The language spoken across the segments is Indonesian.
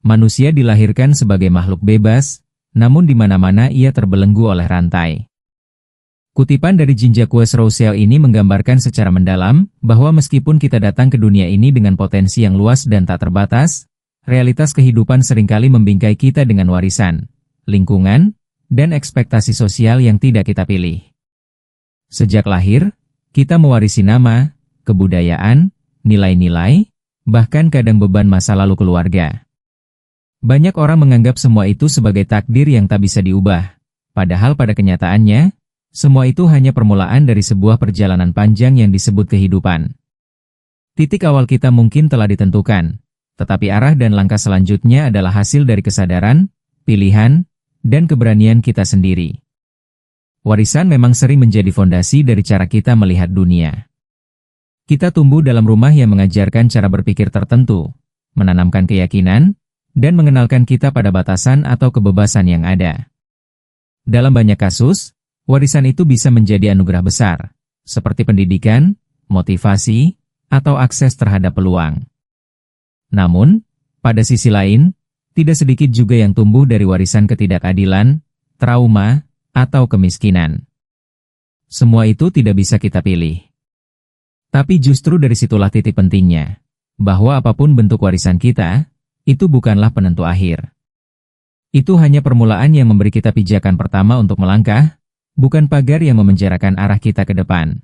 Manusia dilahirkan sebagai makhluk bebas, namun di mana-mana ia terbelenggu oleh rantai. Kutipan dari Jean-Jacques Rousseau ini menggambarkan secara mendalam bahwa meskipun kita datang ke dunia ini dengan potensi yang luas dan tak terbatas, realitas kehidupan seringkali membingkai kita dengan warisan, lingkungan, dan ekspektasi sosial yang tidak kita pilih. Sejak lahir, kita mewarisi nama, kebudayaan, nilai-nilai, bahkan kadang beban masa lalu keluarga. Banyak orang menganggap semua itu sebagai takdir yang tak bisa diubah, padahal pada kenyataannya, semua itu hanya permulaan dari sebuah perjalanan panjang yang disebut kehidupan. Titik awal kita mungkin telah ditentukan, tetapi arah dan langkah selanjutnya adalah hasil dari kesadaran, pilihan, dan keberanian kita sendiri. Warisan memang sering menjadi fondasi dari cara kita melihat dunia. Kita tumbuh dalam rumah yang mengajarkan cara berpikir tertentu, menanamkan keyakinan, dan mengenalkan kita pada batasan atau kebebasan yang ada. Dalam banyak kasus, warisan itu bisa menjadi anugerah besar, seperti pendidikan, motivasi, atau akses terhadap peluang. Namun, pada sisi lain, tidak sedikit juga yang tumbuh dari warisan ketidakadilan, trauma, atau kemiskinan. Semua itu tidak bisa kita pilih. Tapi justru dari situlah titik pentingnya, bahwa apapun bentuk warisan kita, itu bukanlah penentu akhir. Itu hanya permulaan yang memberi kita pijakan pertama untuk melangkah, bukan pagar yang memenjarakan arah kita ke depan.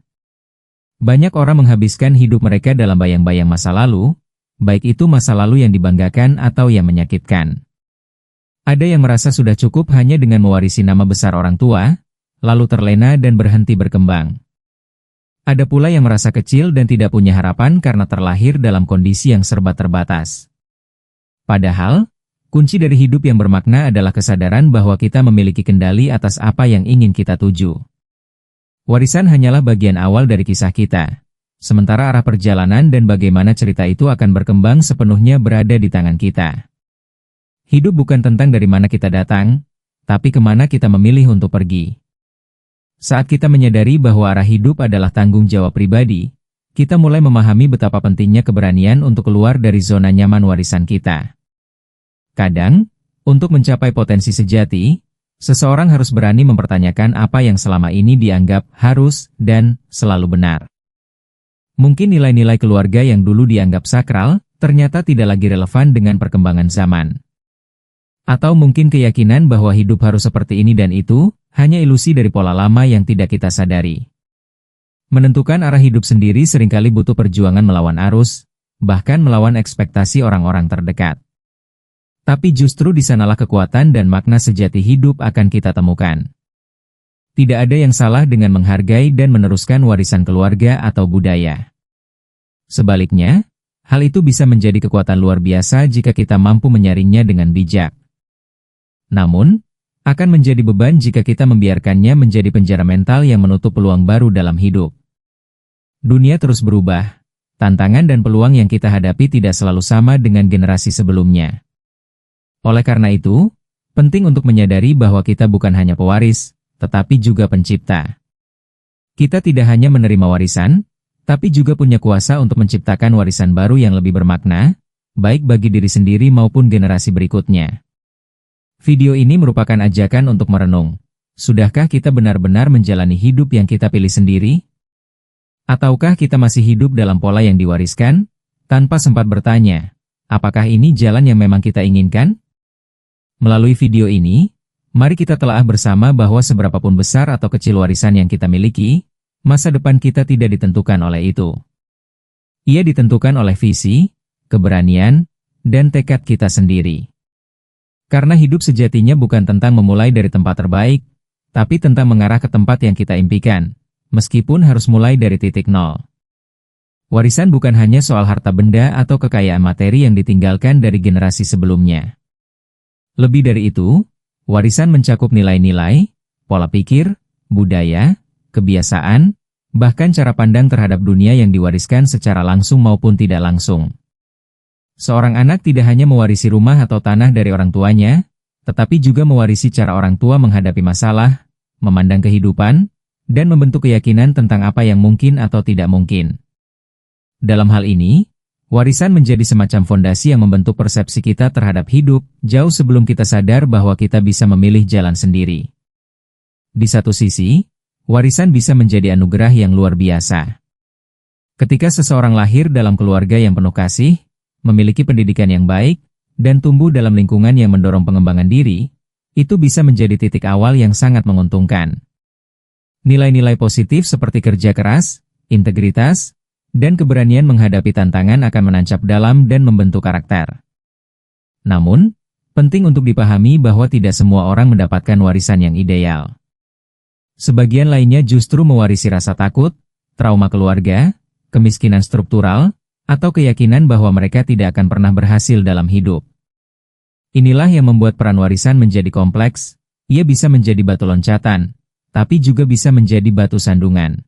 Banyak orang menghabiskan hidup mereka dalam bayang-bayang masa lalu, baik itu masa lalu yang dibanggakan atau yang menyakitkan. Ada yang merasa sudah cukup hanya dengan mewarisi nama besar orang tua, lalu terlena dan berhenti berkembang. Ada pula yang merasa kecil dan tidak punya harapan karena terlahir dalam kondisi yang serba terbatas. Padahal, kunci dari hidup yang bermakna adalah kesadaran bahwa kita memiliki kendali atas apa yang ingin kita tuju. Warisan hanyalah bagian awal dari kisah kita, sementara arah perjalanan dan bagaimana cerita itu akan berkembang sepenuhnya berada di tangan kita. Hidup bukan tentang dari mana kita datang, tapi kemana kita memilih untuk pergi. Saat kita menyadari bahwa arah hidup adalah tanggung jawab pribadi, kita mulai memahami betapa pentingnya keberanian untuk keluar dari zona nyaman warisan kita. Kadang, untuk mencapai potensi sejati, seseorang harus berani mempertanyakan apa yang selama ini dianggap harus dan selalu benar. Mungkin nilai-nilai keluarga yang dulu dianggap sakral, ternyata tidak lagi relevan dengan perkembangan zaman. Atau mungkin keyakinan bahwa hidup harus seperti ini dan itu, hanya ilusi dari pola lama yang tidak kita sadari. Menentukan arah hidup sendiri seringkali butuh perjuangan melawan arus, bahkan melawan ekspektasi orang-orang terdekat. Tapi justru di sanalah kekuatan dan makna sejati hidup akan kita temukan. Tidak ada yang salah dengan menghargai dan meneruskan warisan keluarga atau budaya. Sebaliknya, hal itu bisa menjadi kekuatan luar biasa jika kita mampu menyaringnya dengan bijak. Namun, akan menjadi beban jika kita membiarkannya menjadi penjara mental yang menutup peluang baru dalam hidup. Dunia terus berubah, tantangan dan peluang yang kita hadapi tidak selalu sama dengan generasi sebelumnya. Oleh karena itu, penting untuk menyadari bahwa kita bukan hanya pewaris, tetapi juga pencipta. Kita tidak hanya menerima warisan, tapi juga punya kuasa untuk menciptakan warisan baru yang lebih bermakna, baik bagi diri sendiri maupun generasi berikutnya. Video ini merupakan ajakan untuk merenung. Sudahkah kita benar-benar menjalani hidup yang kita pilih sendiri? Ataukah kita masih hidup dalam pola yang diwariskan, tanpa sempat bertanya, apakah ini jalan yang memang kita inginkan? Melalui video ini, mari kita telaah bersama bahwa seberapapun besar atau kecil warisan yang kita miliki, masa depan kita tidak ditentukan oleh itu. Ia ditentukan oleh visi, keberanian, dan tekad kita sendiri. Karena hidup sejatinya bukan tentang memulai dari tempat terbaik, tapi tentang mengarah ke tempat yang kita impikan, meskipun harus mulai dari titik nol. Warisan bukan hanya soal harta benda atau kekayaan materi yang ditinggalkan dari generasi sebelumnya. Lebih dari itu, warisan mencakup nilai-nilai, pola pikir, budaya, kebiasaan, bahkan cara pandang terhadap dunia yang diwariskan secara langsung maupun tidak langsung. Seorang anak tidak hanya mewarisi rumah atau tanah dari orang tuanya, tetapi juga mewarisi cara orang tua menghadapi masalah, memandang kehidupan, dan membentuk keyakinan tentang apa yang mungkin atau tidak mungkin. Dalam hal ini, Warisan menjadi semacam fondasi yang membentuk persepsi kita terhadap hidup, jauh sebelum kita sadar bahwa kita bisa memilih jalan sendiri. Di satu sisi, warisan bisa menjadi anugerah yang luar biasa. Ketika seseorang lahir dalam keluarga yang penuh kasih, memiliki pendidikan yang baik, dan tumbuh dalam lingkungan yang mendorong pengembangan diri, itu bisa menjadi titik awal yang sangat menguntungkan. Nilai-nilai positif seperti kerja keras, integritas, dan keberanian menghadapi tantangan akan menancap dalam dan membentuk karakter. Namun, penting untuk dipahami bahwa tidak semua orang mendapatkan warisan yang ideal. Sebagian lainnya justru mewarisi rasa takut, trauma keluarga, kemiskinan struktural, atau keyakinan bahwa mereka tidak akan pernah berhasil dalam hidup. Inilah yang membuat peran warisan menjadi kompleks. Ia bisa menjadi batu loncatan, tapi juga bisa menjadi batu sandungan.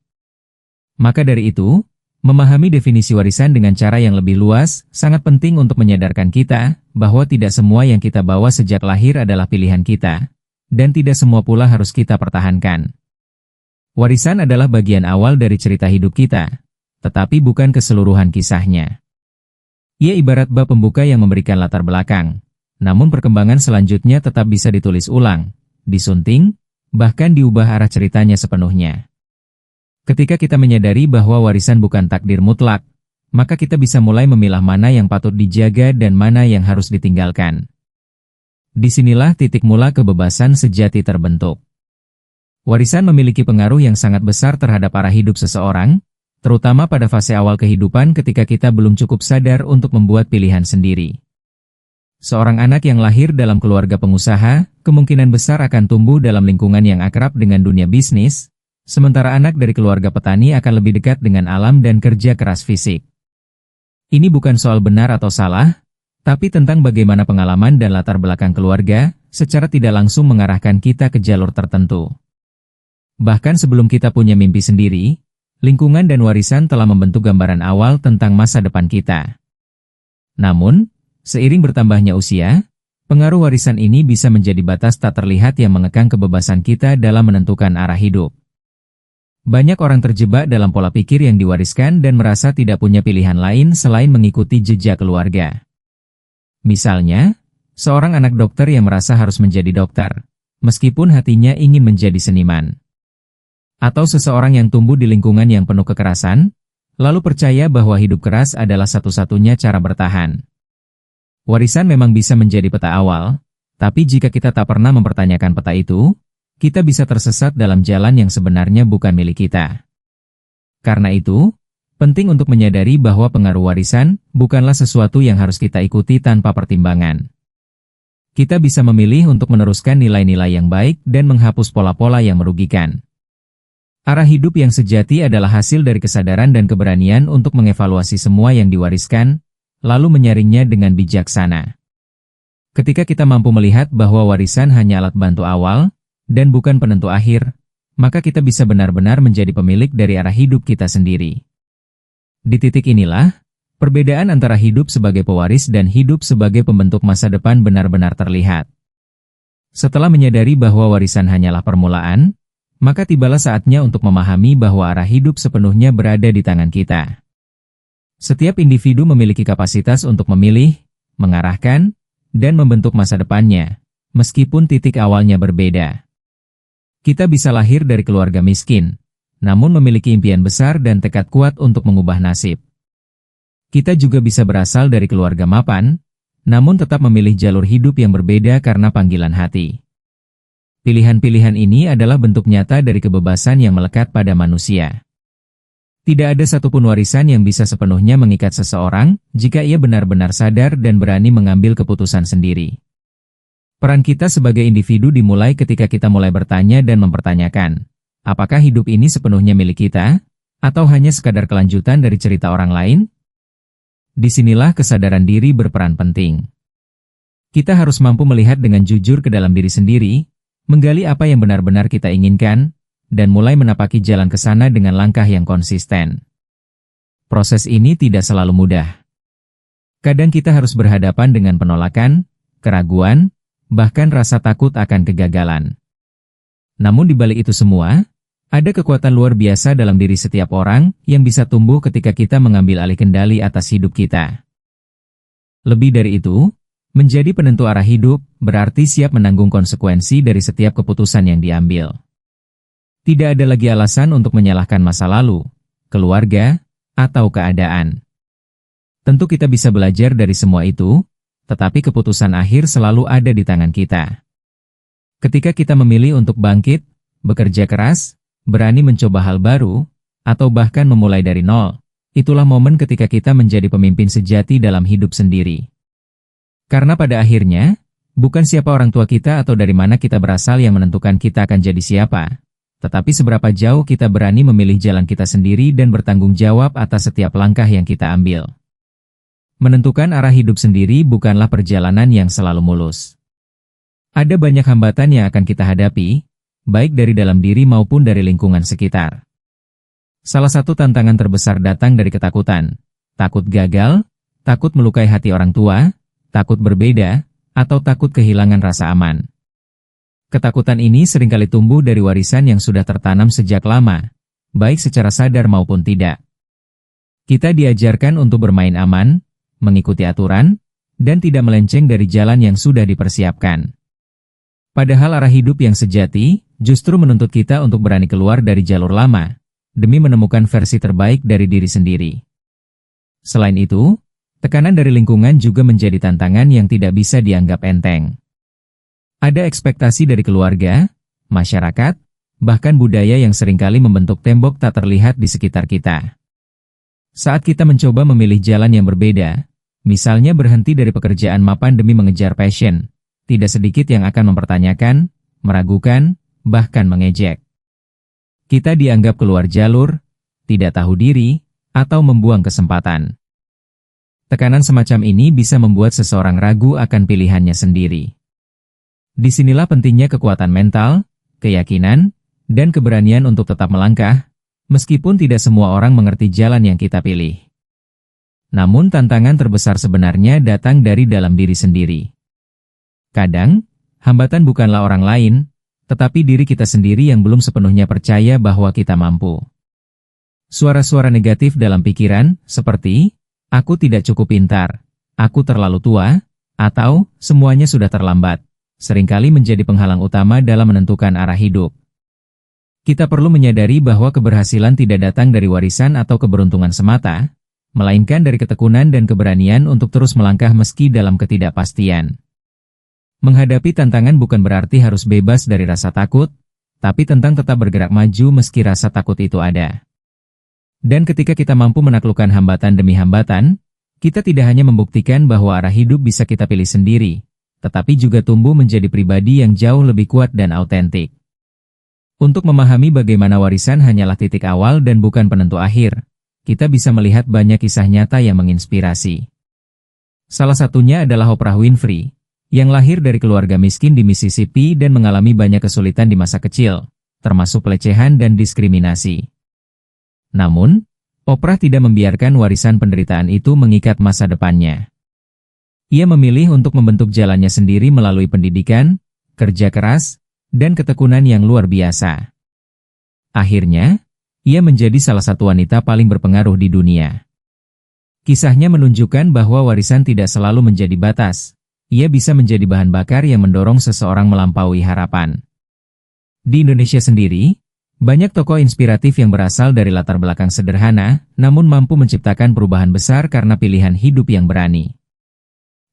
Maka dari itu, memahami definisi warisan dengan cara yang lebih luas sangat penting untuk menyadarkan kita bahwa tidak semua yang kita bawa sejak lahir adalah pilihan kita, dan tidak semua pula harus kita pertahankan. Warisan adalah bagian awal dari cerita hidup kita, tetapi bukan keseluruhan kisahnya. Ia ibarat bab pembuka yang memberikan latar belakang, namun perkembangan selanjutnya tetap bisa ditulis ulang, disunting, bahkan diubah arah ceritanya sepenuhnya. Ketika kita menyadari bahwa warisan bukan takdir mutlak, maka kita bisa mulai memilah mana yang patut dijaga dan mana yang harus ditinggalkan. Disinilah titik mula kebebasan sejati terbentuk. Warisan memiliki pengaruh yang sangat besar terhadap arah hidup seseorang, terutama pada fase awal kehidupan ketika kita belum cukup sadar untuk membuat pilihan sendiri. Seorang anak yang lahir dalam keluarga pengusaha, kemungkinan besar akan tumbuh dalam lingkungan yang akrab dengan dunia bisnis, sementara anak dari keluarga petani akan lebih dekat dengan alam dan kerja keras fisik. Ini bukan soal benar atau salah, tapi tentang bagaimana pengalaman dan latar belakang keluarga secara tidak langsung mengarahkan kita ke jalur tertentu. Bahkan sebelum kita punya mimpi sendiri, lingkungan dan warisan telah membentuk gambaran awal tentang masa depan kita. Namun, seiring bertambahnya usia, pengaruh warisan ini bisa menjadi batas tak terlihat yang mengekang kebebasan kita dalam menentukan arah hidup. Banyak orang terjebak dalam pola pikir yang diwariskan dan merasa tidak punya pilihan lain selain mengikuti jejak keluarga. Misalnya, seorang anak dokter yang merasa harus menjadi dokter, meskipun hatinya ingin menjadi seniman. Atau seseorang yang tumbuh di lingkungan yang penuh kekerasan, lalu percaya bahwa hidup keras adalah satu-satunya cara bertahan. Warisan memang bisa menjadi peta awal, tapi jika kita tak pernah mempertanyakan peta itu, kita bisa tersesat dalam jalan yang sebenarnya bukan milik kita. Karena itu, penting untuk menyadari bahwa pengaruh warisan bukanlah sesuatu yang harus kita ikuti tanpa pertimbangan. Kita bisa memilih untuk meneruskan nilai-nilai yang baik dan menghapus pola-pola yang merugikan. Arah hidup yang sejati adalah hasil dari kesadaran dan keberanian untuk mengevaluasi semua yang diwariskan, lalu menyaringnya dengan bijaksana. Ketika kita mampu melihat bahwa warisan hanya alat bantu awal, dan bukan penentu akhir, maka kita bisa benar-benar menjadi pemilik dari arah hidup kita sendiri. Di titik inilah, perbedaan antara hidup sebagai pewaris dan hidup sebagai pembentuk masa depan benar-benar terlihat. Setelah menyadari bahwa warisan hanyalah permulaan, maka tibalah saatnya untuk memahami bahwa arah hidup sepenuhnya berada di tangan kita. Setiap individu memiliki kapasitas untuk memilih, mengarahkan, dan membentuk masa depannya, meskipun titik awalnya berbeda. Kita bisa lahir dari keluarga miskin, namun memiliki impian besar dan tekad kuat untuk mengubah nasib. Kita juga bisa berasal dari keluarga mapan, namun tetap memilih jalur hidup yang berbeda karena panggilan hati. Pilihan-pilihan ini adalah bentuk nyata dari kebebasan yang melekat pada manusia. Tidak ada satupun warisan yang bisa sepenuhnya mengikat seseorang jika ia benar-benar sadar dan berani mengambil keputusan sendiri. Peran kita sebagai individu dimulai ketika kita mulai bertanya dan mempertanyakan, apakah hidup ini sepenuhnya milik kita, atau hanya sekadar kelanjutan dari cerita orang lain? Disinilah kesadaran diri berperan penting. Kita harus mampu melihat dengan jujur ke dalam diri sendiri, menggali apa yang benar-benar kita inginkan, dan mulai menapaki jalan ke sana dengan langkah yang konsisten. Proses ini tidak selalu mudah. Kadang kita harus berhadapan dengan penolakan, keraguan, bahkan rasa takut akan kegagalan. Namun di balik itu semua, Ada kekuatan luar biasa dalam diri setiap orang yang bisa tumbuh ketika kita mengambil alih kendali atas hidup kita. Lebih dari itu, menjadi penentu arah hidup berarti siap menanggung konsekuensi dari setiap keputusan yang diambil. Tidak ada lagi alasan untuk menyalahkan masa lalu, keluarga, atau keadaan. Tentu kita bisa belajar dari semua itu, tetapi keputusan akhir selalu ada di tangan kita. Ketika kita memilih untuk bangkit, bekerja keras, berani mencoba hal baru, atau bahkan memulai dari nol, itulah momen ketika kita menjadi pemimpin sejati dalam hidup sendiri. Karena pada akhirnya, bukan siapa orang tua kita atau dari mana kita berasal yang menentukan kita akan jadi siapa, tetapi seberapa jauh kita berani memilih jalan kita sendiri dan bertanggung jawab atas setiap langkah yang kita ambil. Menentukan arah hidup sendiri bukanlah perjalanan yang selalu mulus. Ada banyak hambatan yang akan kita hadapi, baik dari dalam diri maupun dari lingkungan sekitar. Salah satu tantangan terbesar datang dari ketakutan, takut gagal, takut melukai hati orang tua, takut berbeda, atau takut kehilangan rasa aman. Ketakutan ini seringkali tumbuh dari warisan yang sudah tertanam sejak lama, baik secara sadar maupun tidak. Kita diajarkan untuk bermain aman, mengikuti aturan, dan tidak melenceng dari jalan yang sudah dipersiapkan. Padahal arah hidup yang sejati justru menuntut kita untuk berani keluar dari jalur lama, demi menemukan versi terbaik dari diri sendiri. Selain itu, tekanan dari lingkungan juga menjadi tantangan yang tidak bisa dianggap enteng. Ada ekspektasi dari keluarga, masyarakat, bahkan budaya yang seringkali membentuk tembok tak terlihat di sekitar kita. Saat kita mencoba memilih jalan yang berbeda, misalnya berhenti dari pekerjaan mapan demi mengejar passion, tidak sedikit yang akan mempertanyakan, meragukan, bahkan mengejek. Kita dianggap keluar jalur, tidak tahu diri, atau membuang kesempatan. Tekanan semacam ini bisa membuat seseorang ragu akan pilihannya sendiri. Disinilah pentingnya kekuatan mental, keyakinan, dan keberanian untuk tetap melangkah, meskipun tidak semua orang mengerti jalan yang kita pilih. Namun tantangan terbesar sebenarnya datang dari dalam diri sendiri. Kadang, hambatan bukanlah orang lain, tetapi diri kita sendiri yang belum sepenuhnya percaya bahwa kita mampu. Suara-suara negatif dalam pikiran, seperti, aku tidak cukup pintar, aku terlalu tua, atau semuanya sudah terlambat, seringkali menjadi penghalang utama dalam menentukan arah hidup. Kita perlu menyadari bahwa keberhasilan tidak datang dari warisan atau keberuntungan semata, melainkan dari ketekunan dan keberanian untuk terus melangkah meski dalam ketidakpastian. Menghadapi tantangan bukan berarti harus bebas dari rasa takut, tapi tentang tetap bergerak maju meski rasa takut itu ada. Dan ketika kita mampu menaklukkan hambatan demi hambatan, kita tidak hanya membuktikan bahwa arah hidup bisa kita pilih sendiri, tetapi juga tumbuh menjadi pribadi yang jauh lebih kuat dan autentik. Untuk memahami bagaimana warisan hanyalah titik awal dan bukan penentu akhir, kita bisa melihat banyak kisah nyata yang menginspirasi. Salah satunya adalah Oprah Winfrey, yang lahir dari keluarga miskin di Mississippi dan mengalami banyak kesulitan di masa kecil, termasuk pelecehan dan diskriminasi. Namun, Oprah tidak membiarkan warisan penderitaan itu mengikat masa depannya. Ia memilih untuk membentuk jalannya sendiri melalui pendidikan, kerja keras, dan ketekunan yang luar biasa. Akhirnya, ia menjadi salah satu wanita paling berpengaruh di dunia. Kisahnya menunjukkan bahwa warisan tidak selalu menjadi batas. Ia bisa menjadi bahan bakar yang mendorong seseorang melampaui harapan. Di Indonesia sendiri, banyak tokoh inspiratif yang berasal dari latar belakang sederhana, namun mampu menciptakan perubahan besar karena pilihan hidup yang berani.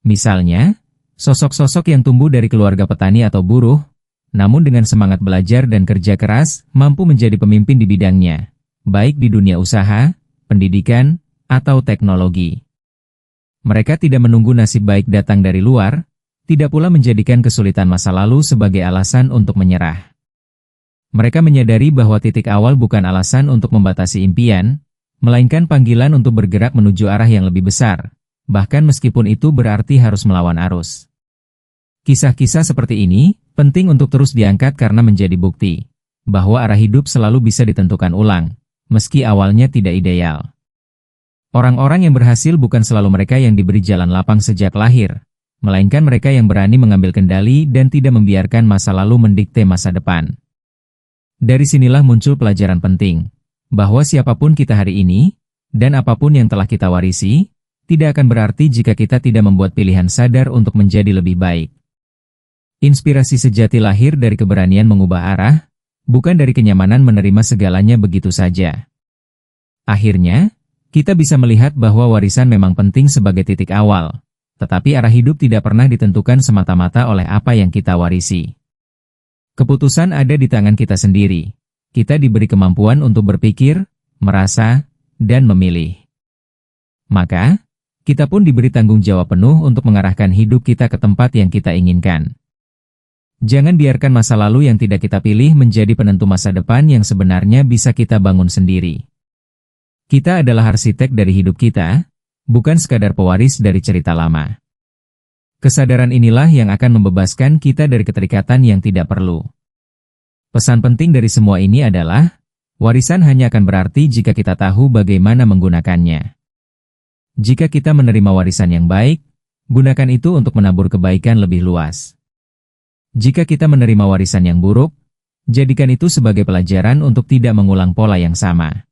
Misalnya, sosok-sosok yang tumbuh dari keluarga petani atau buruh, namun dengan semangat belajar dan kerja keras, mampu menjadi pemimpin di bidangnya, baik di dunia usaha, pendidikan, atau teknologi. Mereka tidak menunggu nasib baik datang dari luar, tidak pula menjadikan kesulitan masa lalu sebagai alasan untuk menyerah. Mereka menyadari bahwa titik awal bukan alasan untuk membatasi impian, melainkan panggilan untuk bergerak menuju arah yang lebih besar, bahkan meskipun itu berarti harus melawan arus. Kisah-kisah seperti ini penting untuk terus diangkat karena menjadi bukti bahwa arah hidup selalu bisa ditentukan ulang, meski awalnya tidak ideal. Orang-orang yang berhasil bukan selalu mereka yang diberi jalan lapang sejak lahir, melainkan mereka yang berani mengambil kendali dan tidak membiarkan masa lalu mendikte masa depan. Dari sinilah muncul pelajaran penting, bahwa siapapun kita hari ini, dan apapun yang telah kita warisi, tidak akan berarti jika kita tidak membuat pilihan sadar untuk menjadi lebih baik. Inspirasi sejati lahir dari keberanian mengubah arah, bukan dari kenyamanan menerima segalanya begitu saja. Akhirnya, kita bisa melihat bahwa warisan memang penting sebagai titik awal, tetapi arah hidup tidak pernah ditentukan semata-mata oleh apa yang kita warisi. Keputusan ada di tangan kita sendiri. Kita diberi kemampuan untuk berpikir, merasa, dan memilih. Maka, kita pun diberi tanggung jawab penuh untuk mengarahkan hidup kita ke tempat yang kita inginkan. Jangan biarkan masa lalu yang tidak kita pilih menjadi penentu masa depan yang sebenarnya bisa kita bangun sendiri. Kita adalah arsitek dari hidup kita, bukan sekadar pewaris dari cerita lama. Kesadaran inilah yang akan membebaskan kita dari keterikatan yang tidak perlu. Pesan penting dari semua ini adalah, warisan hanya akan berarti jika kita tahu bagaimana menggunakannya. Jika kita menerima warisan yang baik, gunakan itu untuk menabur kebaikan lebih luas. Jika kita menerima warisan yang buruk, jadikan itu sebagai pelajaran untuk tidak mengulang pola yang sama.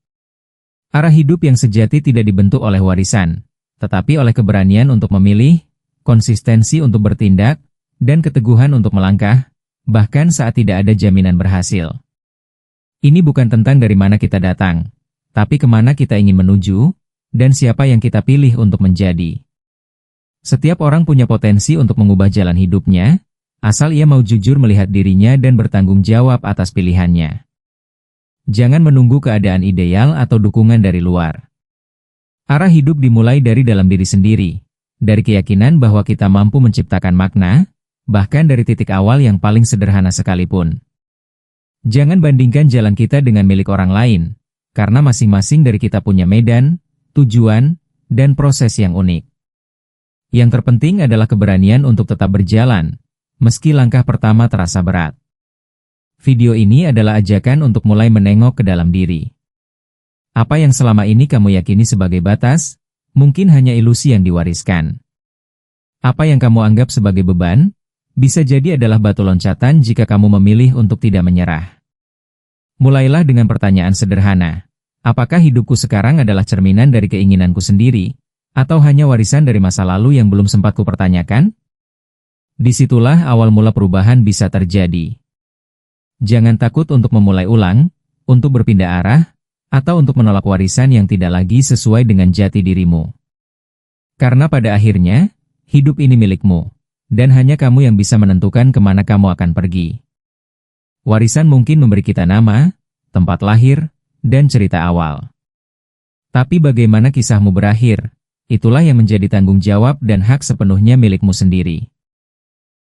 Arah hidup yang sejati tidak dibentuk oleh warisan, tetapi oleh keberanian untuk memilih, konsistensi untuk bertindak, dan keteguhan untuk melangkah, bahkan saat tidak ada jaminan berhasil. Ini bukan tentang dari mana kita datang, tapi kemana kita ingin menuju, dan siapa yang kita pilih untuk menjadi. Setiap orang punya potensi untuk mengubah jalan hidupnya, asal ia mau jujur melihat dirinya dan bertanggung jawab atas pilihannya. Jangan menunggu keadaan ideal atau dukungan dari luar. Arah hidup dimulai dari dalam diri sendiri, dari keyakinan bahwa kita mampu menciptakan makna, bahkan dari titik awal yang paling sederhana sekalipun. Jangan bandingkan jalan kita dengan milik orang lain, karena masing-masing dari kita punya medan, tujuan, dan proses yang unik. Yang terpenting adalah keberanian untuk tetap berjalan, meski langkah pertama terasa berat. Video ini adalah ajakan untuk mulai menengok ke dalam diri. Apa yang selama ini kamu yakini sebagai batas, mungkin hanya ilusi yang diwariskan. Apa yang kamu anggap sebagai beban, bisa jadi adalah batu loncatan jika kamu memilih untuk tidak menyerah. Mulailah dengan pertanyaan sederhana. Apakah hidupku sekarang adalah cerminan dari keinginanku sendiri, atau hanya warisan dari masa lalu yang belum sempat kupertanyakan? Disitulah awal mula perubahan bisa terjadi. Jangan takut untuk memulai ulang, untuk berpindah arah, atau untuk menolak warisan yang tidak lagi sesuai dengan jati dirimu. Karena pada akhirnya, hidup ini milikmu, dan hanya kamu yang bisa menentukan kemana kamu akan pergi. Warisan mungkin memberi kita nama, tempat lahir, dan cerita awal. Tapi bagaimana kisahmu berakhir, itulah yang menjadi tanggung jawab dan hak sepenuhnya milikmu sendiri.